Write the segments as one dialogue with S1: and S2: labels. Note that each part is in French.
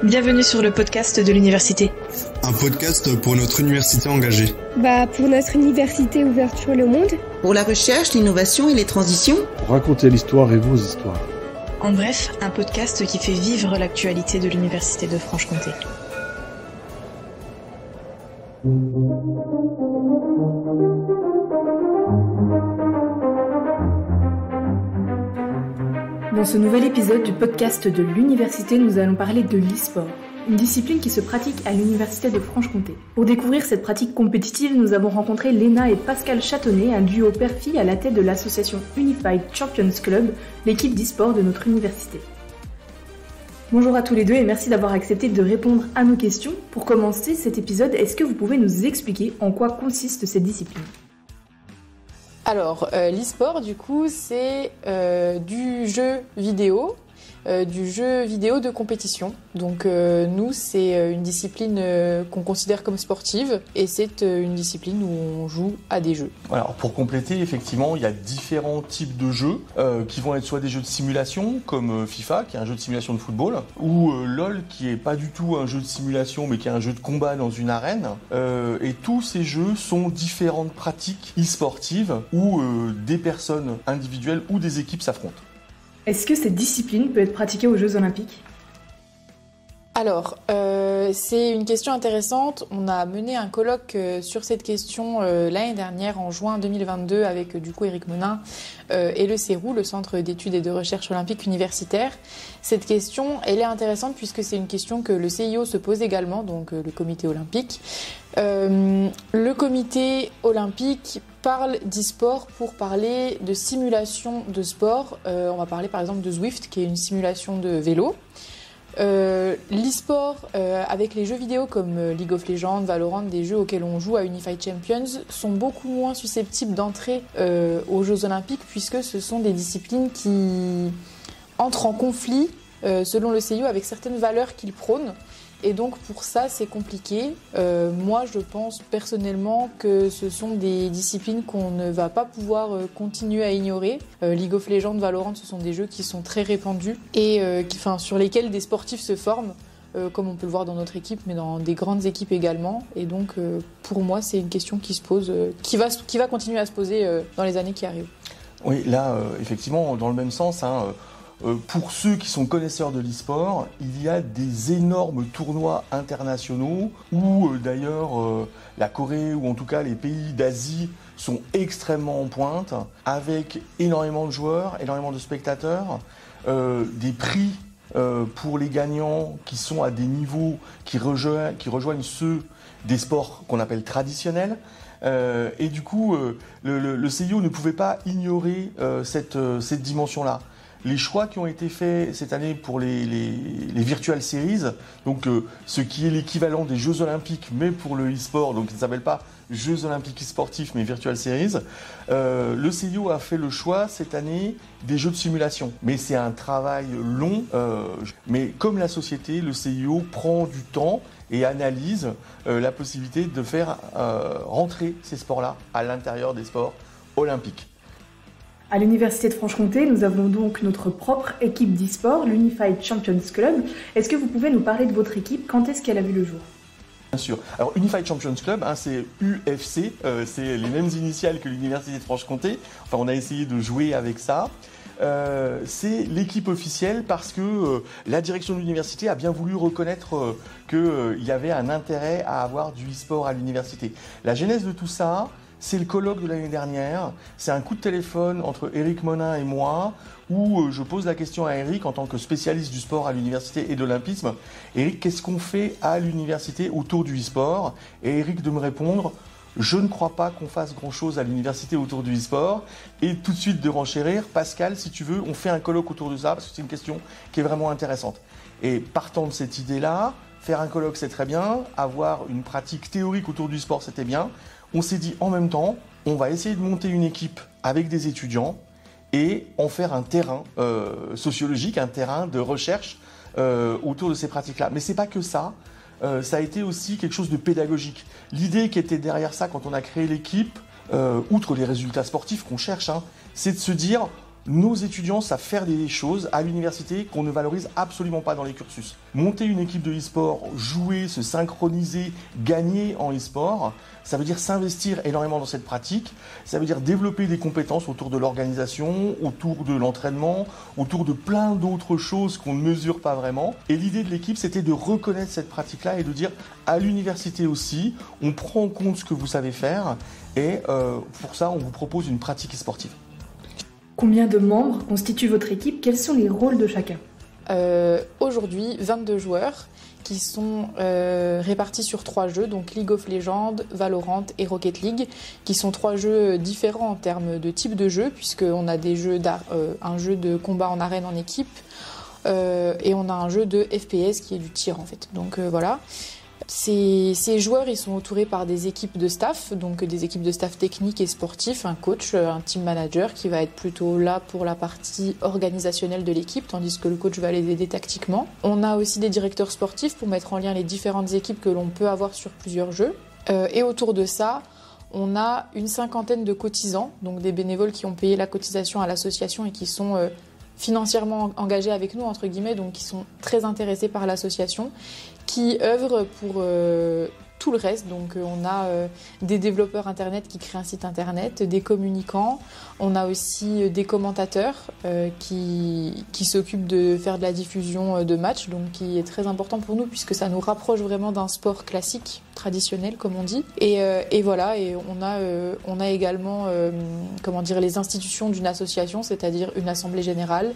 S1: Bienvenue sur le podcast de l'université.
S2: Un podcast pour notre université engagée.
S3: Pour notre université ouverte sur le monde.
S4: Pour la recherche, l'innovation et les transitions.
S5: Pour raconter l'histoire et vos histoires.
S1: En bref, un podcast qui fait vivre l'actualité de l'université de Franche-Comté.
S6: Dans ce nouvel épisode du podcast de l'université, nous allons parler de l'e-sport, une discipline qui se pratique à l'université de Franche-Comté. Pour découvrir cette pratique compétitive, nous avons rencontré Léna et Pascal Châtonnet, un duo père-fille à la tête de l'association Unified Champions Club, l'équipe d'e-sport de notre université. Bonjour à tous les deux et merci d'avoir accepté de répondre à nos questions. Pour commencer cet épisode, est-ce que vous pouvez nous expliquer en quoi consiste cette discipline ?
S7: Alors, l'e-sport, du coup, c'est du jeu vidéo de compétition. Donc, nous, c'est une discipline qu'on considère comme sportive et c'est une discipline où on joue à des jeux.
S8: Alors, pour compléter, effectivement, il y a différents types de jeux qui vont être soit des jeux de simulation, comme FIFA, qui est un jeu de simulation de football, ou LOL, qui est pas du tout un jeu de simulation, mais qui est un jeu de combat dans une arène. Et tous ces jeux sont différentes pratiques e-sportives où des personnes individuelles ou des équipes s'affrontent.
S6: Est-ce que cette discipline peut être pratiquée aux Jeux Olympiques ?
S7: Alors, c'est une question intéressante. On a mené un colloque sur cette question l'année dernière, en juin 2022, avec du coup Éric Monin et le CERU, le Centre d'études et de recherche olympique universitaire. Cette question, elle est intéressante puisque c'est une question que le CIO se pose également, donc le comité olympique. Le comité olympique parle d'e-sport pour parler de simulation de sport. On va parler par exemple de Zwift, qui est une simulation de vélo. L'e-sport avec les jeux vidéo comme League of Legends, Valorant, des jeux auxquels on joue à Unified Champions, sont beaucoup moins susceptibles d'entrer aux Jeux Olympiques puisque ce sont des disciplines qui entrent en conflit selon le CIO avec certaines valeurs qu'ils prônent. Et donc pour ça c'est compliqué. Moi je pense personnellement que ce sont des disciplines qu'on ne va pas pouvoir continuer à ignorer. League of Legends, Valorant, ce sont des jeux qui sont très répandus et sur lesquels des sportifs se forment, comme on peut le voir dans notre équipe, mais dans des grandes équipes également. Et donc pour moi c'est une question qui se pose, qui va continuer à se poser dans les années qui arrivent. Oui, là effectivement dans le même sens. Pour ceux qui sont connaisseurs de l'e-sport, il y a des énormes tournois internationaux où d'ailleurs la Corée ou en tout cas les pays d'Asie sont extrêmement en pointe, avec énormément de joueurs, énormément de spectateurs, des prix pour les gagnants qui sont à des niveaux qui rejoignent ceux des sports qu'on appelle traditionnels. Et du coup, le CIO ne pouvait pas ignorer cette dimension-là. Les choix qui ont été faits cette année pour les Virtual Series, donc ce qui est l'équivalent des Jeux Olympiques, mais pour le e-sport, donc ça ne s'appelle pas Jeux Olympiques e-sportifs, mais Virtual Series, le CIO a fait le choix cette année des jeux de simulation. Mais c'est un travail long, mais comme la société, le CIO prend du temps et analyse la possibilité de faire rentrer ces sports-là à l'intérieur des sports olympiques.
S6: À l'Université de Franche-Comté, nous avons donc notre propre équipe d'e-sport, l'Unified Champions Club. Est-ce que vous pouvez nous parler de votre équipe ? Quand est-ce qu'elle a vu le jour ?
S8: Bien sûr. Alors Unified Champions Club, c'est UFC, c'est les mêmes initiales que l'Université de Franche-Comté. Enfin, on a essayé de jouer avec ça. C'est l'équipe officielle parce que la direction de l'université a bien voulu reconnaître qu'il y avait un intérêt à avoir du e-sport à l'université. La genèse de tout ça, c'est le colloque de l'année dernière, c'est un coup de téléphone entre Éric Monin et moi où je pose la question à Éric en tant que spécialiste du sport à l'université et de l'olympisme. Éric, qu'est-ce qu'on fait à l'université autour du e-sport ? Et Éric de me répondre, je ne crois pas qu'on fasse grand-chose à l'université autour du e-sport. Et tout de suite de renchérir, Pascal, si tu veux, on fait un colloque autour de ça parce que c'est une question qui est vraiment intéressante. Et partant de cette idée-là, faire un colloque c'est très bien, avoir une pratique théorique autour du sport c'était bien. On s'est dit en même temps, on va essayer de monter une équipe avec des étudiants et en faire un terrain sociologique, un terrain de recherche autour de ces pratiques-là. Mais c'est pas que ça, ça a été aussi quelque chose de pédagogique. L'idée qui était derrière ça quand on a créé l'équipe, outre les résultats sportifs qu'on cherche, c'est de se dire nos étudiants savent faire des choses à l'université qu'on ne valorise absolument pas dans les cursus. Monter une équipe de e-sport, jouer, se synchroniser, gagner en e-sport, ça veut dire s'investir énormément dans cette pratique, ça veut dire développer des compétences autour de l'organisation, autour de l'entraînement, autour de plein d'autres choses qu'on ne mesure pas vraiment. Et l'idée de l'équipe, c'était de reconnaître cette pratique-là et de dire à l'université aussi, on prend en compte ce que vous savez faire et pour ça, on vous propose une pratique sportive.
S6: Combien de membres constituent votre équipe? Quels sont les rôles de chacun?
S7: Aujourd'hui, 22 joueurs qui sont répartis sur 3 jeux, donc League of Legends, Valorant et Rocket League, qui sont 3 jeux différents en termes de type de jeu, puisqu'on a des jeux un jeu de combat en arène en équipe, et on a un jeu de FPS qui est du tir en fait. Donc voilà. Ces joueurs, ils sont entourés par des équipes de staff, donc des équipes de staff technique et sportif, un coach, un team manager qui va être plutôt là pour la partie organisationnelle de l'équipe, tandis que le coach va les aider tactiquement. On a aussi des directeurs sportifs pour mettre en lien les différentes équipes que l'on peut avoir sur plusieurs jeux. Et autour de ça, on a une 50aine de cotisants, donc des bénévoles qui ont payé la cotisation à l'association et qui sont financièrement engagés avec nous, entre guillemets, donc qui sont très intéressés par l'association, qui œuvrent pour tout le reste. Donc on a des développeurs internet qui créent un site internet, des communicants, on a aussi des commentateurs qui s'occupent de faire de la diffusion de matchs, donc qui est très important pour nous puisque ça nous rapproche vraiment d'un sport classique, traditionnel comme on dit. Et voilà, et on a également les institutions d'une association, c'est-à-dire une assemblée générale,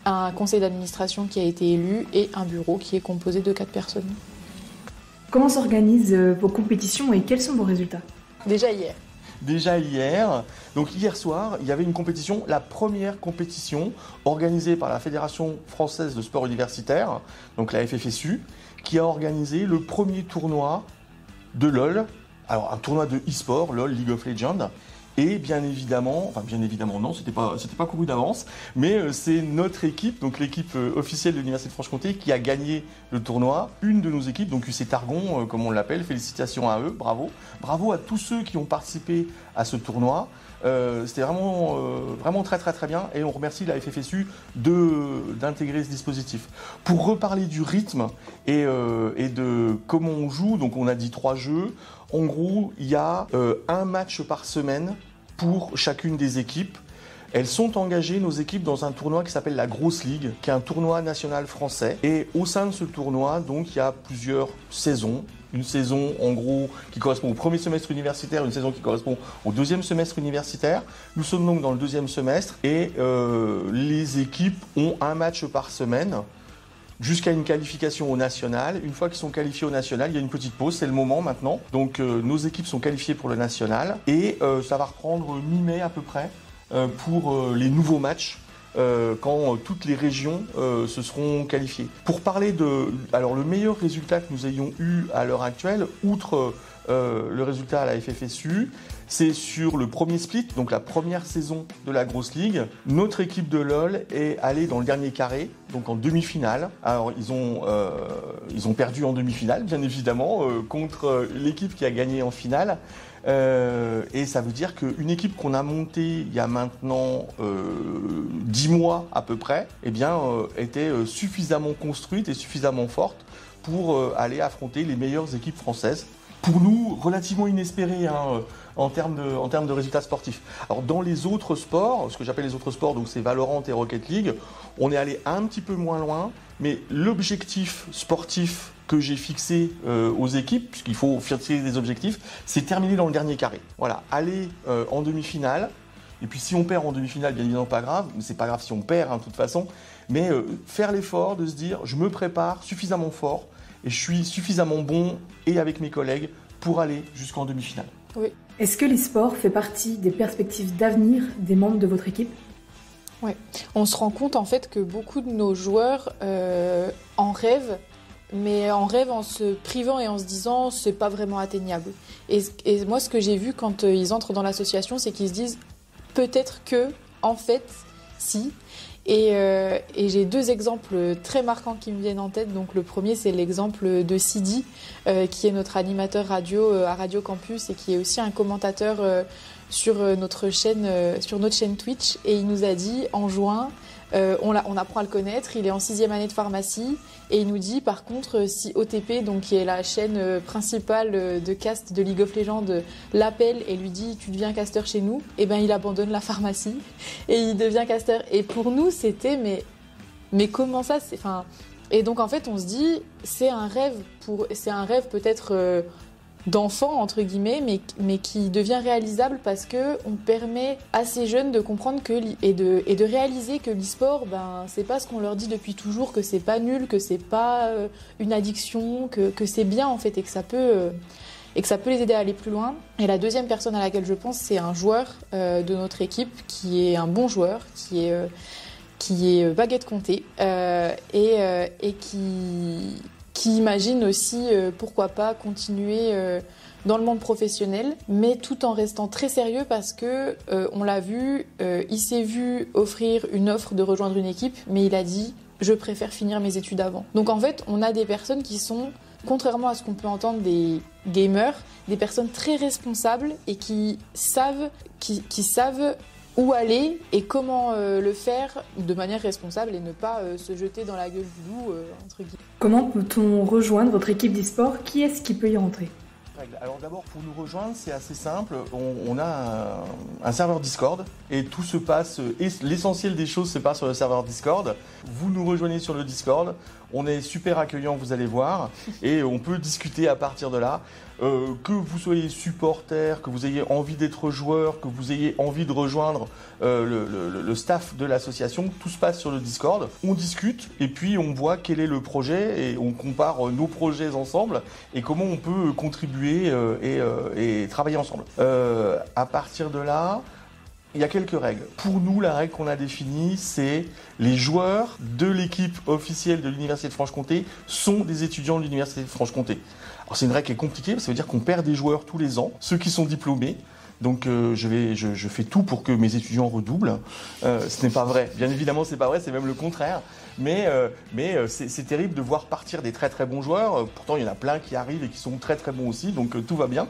S7: un conseil d'administration qui a été élu et un bureau qui est composé de 4 personnes.
S6: Comment s'organisent vos compétitions et quels sont vos résultats?
S7: Déjà hier, donc hier soir, il y avait une compétition, la première compétition organisée par la Fédération française de sport universitaire, donc la FFSU, qui a organisé le premier tournoi de LoL, alors un tournoi de e-sport, LoL, League of Legends. Et bien évidemment non, c'était pas couru d'avance, mais c'est notre équipe, donc l'équipe officielle de l'Université de Franche-Comté qui a gagné le tournoi. Une de nos équipes, donc UC Targon, comme on l'appelle, félicitations à eux, bravo. Bravo à tous ceux qui ont participé à ce tournoi. C'était vraiment très très très bien et on remercie la FFSU d'intégrer ce dispositif. Pour reparler du rythme et de comment on joue, donc on a dit 3 jeux. En gros, il y a un match par semaine pour chacune des équipes. Elles sont engagées, nos équipes, dans un tournoi qui s'appelle la Grosse Ligue, qui est un tournoi national français. Et au sein de ce tournoi, donc, il y a plusieurs saisons. Une saison, en gros, qui correspond au premier semestre universitaire, une saison qui correspond au deuxième semestre universitaire. Nous sommes donc dans le deuxième semestre et les équipes ont un match par semaine jusqu'à une qualification au national. Une fois qu'ils sont qualifiés au national, il y a une petite pause, c'est le moment maintenant. Donc nos équipes sont qualifiées pour le national et ça va reprendre mi-mai à peu près pour les nouveaux matchs. Quand toutes les régions se seront qualifiées. Pour parler alors le meilleur résultat que nous ayons eu à l'heure actuelle, outre le résultat à la FFSU, c'est sur le premier split, donc la première saison de la Grosse Ligue. Notre équipe de LoL est allée dans le dernier carré, donc en demi-finale. Alors ils ont perdu en demi-finale, bien évidemment, contre l'équipe qui a gagné en finale. Et ça veut dire qu'une équipe qu'on a montée il y a maintenant 10 mois à peu près, était suffisamment construite et suffisamment forte pour aller affronter les meilleures équipes françaises. Pour nous, relativement inespéré en termes de résultats sportifs. Alors dans les autres sports, ce que j'appelle les autres sports, donc c'est Valorant et Rocket League, on est allé un petit peu moins loin, mais l'objectif sportif que j'ai fixé aux équipes, puisqu'il faut fixer des objectifs, c'est terminer dans le dernier carré. Voilà, aller en demi-finale, et puis si on perd en demi-finale, bien évidemment pas grave, mais c'est pas grave si on perd de toute façon, mais faire l'effort de se dire, je me prépare suffisamment fort, et je suis suffisamment bon, et avec mes collègues, pour aller jusqu'en demi-finale.
S6: Oui. Est-ce que l'e-sport fait partie des perspectives d'avenir des membres de votre équipe ?
S7: Oui. On se rend compte en fait que beaucoup de nos joueurs en rêvent, mais en rêvent en se privant et en se disant c'est pas vraiment atteignable. Et moi, ce que j'ai vu quand ils entrent dans l'association, c'est qu'ils se disent peut-être que, en fait, si. Et j'ai 2 exemples très marquants qui me viennent en tête. Donc le premier, c'est l'exemple de Sidi, qui est notre animateur radio à Radio Campus et qui est aussi un commentateur sur notre chaîne Twitch, et il nous a dit en juin, on apprend à le connaître, il est en 6e année de pharmacie, et il nous dit par contre si OTP, donc qui est la chaîne principale de cast de League of Legends, l'appelle et lui dit tu deviens caster chez nous, et ben il abandonne la pharmacie et il devient caster. Et pour nous c'était mais comment ça, et donc en fait on se dit c'est un rêve peut-être d'enfant entre guillemets, mais qui devient réalisable parce que on permet à ces jeunes de comprendre et de réaliser que l'e-sport, c'est pas ce qu'on leur dit depuis toujours, que c'est pas nul, que c'est pas une addiction, que c'est bien en fait, et que ça peut les aider à aller plus loin. Et la deuxième personne à laquelle je pense, c'est un joueur de notre équipe qui est un bon joueur, qui est Baguette Comté, et qui imagine aussi pourquoi pas continuer dans le monde professionnel, mais tout en restant très sérieux parce que on l'a vu, il s'est vu offrir une offre de rejoindre une équipe, mais il a dit je préfère finir mes études avant. Donc en fait on a des personnes qui sont, contrairement à ce qu'on peut entendre des gamers, des personnes très responsables et qui savent où aller et comment le faire de manière responsable et ne pas se jeter dans la gueule du loup, entre guillemets.
S6: Comment peut-on rejoindre votre équipe d'e-sport ? Qui est-ce qui peut y rentrer ?
S8: Alors d'abord, pour nous rejoindre, c'est assez simple. On a un serveur Discord et tout se passe, l'essentiel des choses se passe sur le serveur Discord. Vous nous rejoignez sur le Discord, on est super accueillant, vous allez voir, et on peut discuter à partir de là. Que vous soyez supporter, que vous ayez envie d'être joueur, que vous ayez envie de rejoindre le staff de l'association, tout se passe sur le Discord. On discute et puis on voit quel est le projet et on compare nos projets ensemble et comment on peut contribuer et travailler ensemble. À partir de là, il y a quelques règles. Pour nous, la règle qu'on a définie, c'est les joueurs de l'équipe officielle de l'Université de Franche-Comté sont des étudiants de l'Université de Franche-Comté. Alors c'est une règle qui est compliquée, ça veut dire qu'on perd des joueurs tous les ans, ceux qui sont diplômés. Donc je fais tout pour que mes étudiants redoublent. Ce n'est pas vrai, bien évidemment c'est pas vrai, c'est même le contraire. Mais c'est terrible de voir partir des très très bons joueurs. Pourtant il y en a plein qui arrivent et qui sont très très bons aussi, donc tout va bien.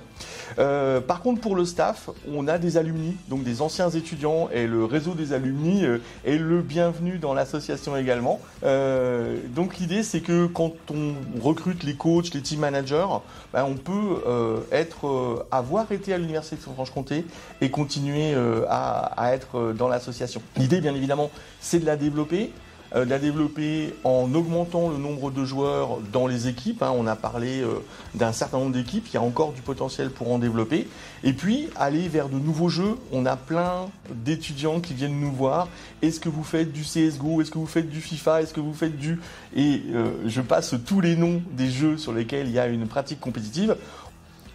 S8: Par contre pour le staff, on a des alumni, donc des anciens étudiants, et le réseau des alumni est le bienvenu dans l'association également. Donc l'idée c'est que quand on recrute les coachs, les team managers, on peut avoir été à l'Université de Franche-Comté et continuer à être dans l'association. L'idée, bien évidemment, c'est de la développer en augmentant le nombre de joueurs dans les équipes. On a parlé d'un certain nombre d'équipes, il y a encore du potentiel pour en développer. Et puis, aller vers de nouveaux jeux. On a plein d'étudiants qui viennent nous voir. Est-ce que vous faites du CSGO ? Est-ce que vous faites du FIFA ? Est-ce que vous faites du... Et je passe tous les noms des jeux sur lesquels il y a une pratique compétitive.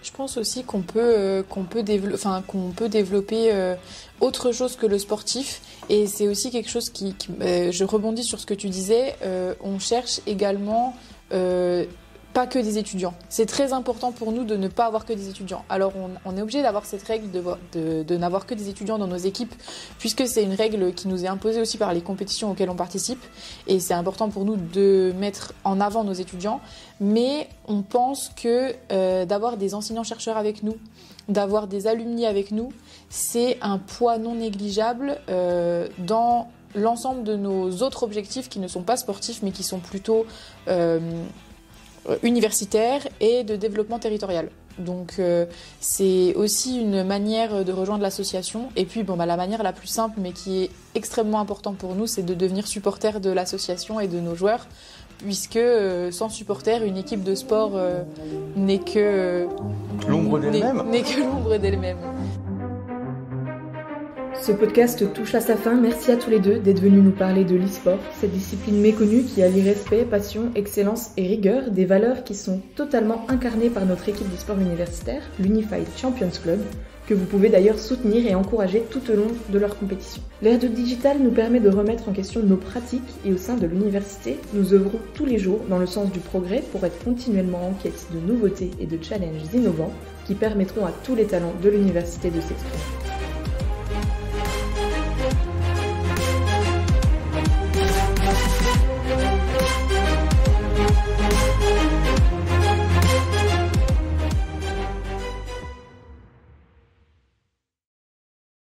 S7: Je pense aussi qu'on peut développer autre chose que le sportif, et c'est aussi quelque chose qui je rebondis sur ce que tu disais, on cherche également pas que des étudiants. C'est très important pour nous de ne pas avoir que des étudiants. Alors on est obligé d'avoir cette règle de n'avoir que des étudiants dans nos équipes, puisque c'est une règle qui nous est imposée aussi par les compétitions auxquelles on participe, et c'est important pour nous de mettre en avant nos étudiants. Mais on pense que d'avoir des enseignants-chercheurs avec nous, d'avoir des alumni avec nous, c'est un poids non négligeable dans l'ensemble de nos autres objectifs qui ne sont pas sportifs, mais qui sont plutôt universitaires et de développement territorial. Donc c'est aussi une manière de rejoindre l'association. Et puis la manière la plus simple, mais qui est extrêmement importante pour nous, c'est de devenir supporter de l'association et de nos joueurs, puisque sans supporter, une équipe de sport n'est que
S8: l'ombre d'elle-même.
S6: Ce podcast touche à sa fin. Merci à tous les deux d'être venus nous parler de l'e-sport, cette discipline méconnue qui allie respect, passion, excellence et rigueur, des valeurs qui sont totalement incarnées par notre équipe d'e-sport universitaire, l'Unified Champions Club, que vous pouvez d'ailleurs soutenir et encourager tout au long de leur compétition. L'ère du digital nous permet de remettre en question nos pratiques, et au sein de l'université, nous œuvrons tous les jours dans le sens du progrès pour être continuellement en quête de nouveautés et de challenges innovants qui permettront à tous les talents de l'université de s'exprimer.